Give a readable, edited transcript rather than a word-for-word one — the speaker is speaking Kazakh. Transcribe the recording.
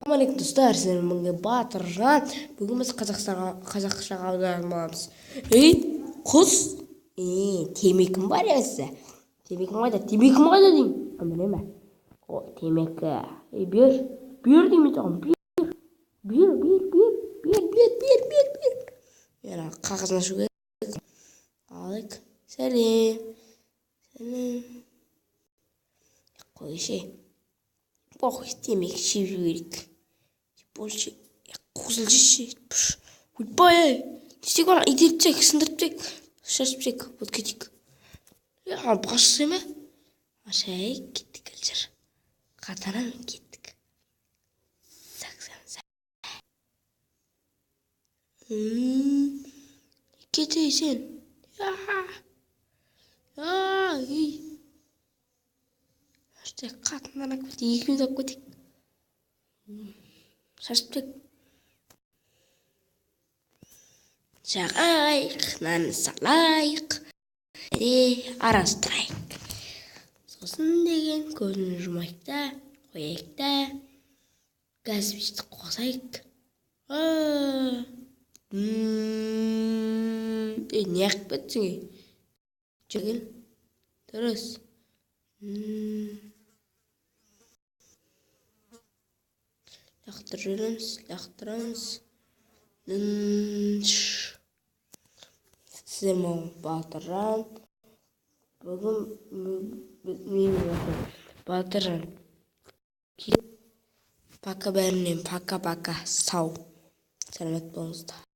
Ассалаумағалейкум достар, сіздермен Батыржан. Бүгін біз қазақшаға аударатын боламыз. Құс, темекім бар ya сізде? Темекім қайда деймін? Міне ме? Темекі. Бер деймін саған. Бер. Қағазын ашу керек. Алайық. Сәлем. Қойшы. Похуй, темекі жеп жіберейік. Больше қозыл жеші. Ойбай, не істеп бара? итеріп тастайық, сындырып тастайық, шашып тастайық. Вот кетейік. Басшы ма? Ашайық, кеттік әлжір. Қатанамен кеттік. Кетей сен. Қатындан ақ кетейік, екеуміз ақ кетейік. Шашып тастайық. Жағайық, нан салайық, арастырайық. Сосын деген көзін жұмайық та, қояйық та, газ пешті қосайық. Не қып кеттің? Жүгіл, дұрыс. Лақтырамыз. Сіздер маған Батыржан. Бүгін мен Батыржан. Пока бәрінен, пока. Сау. Сәлемет болыңыздар.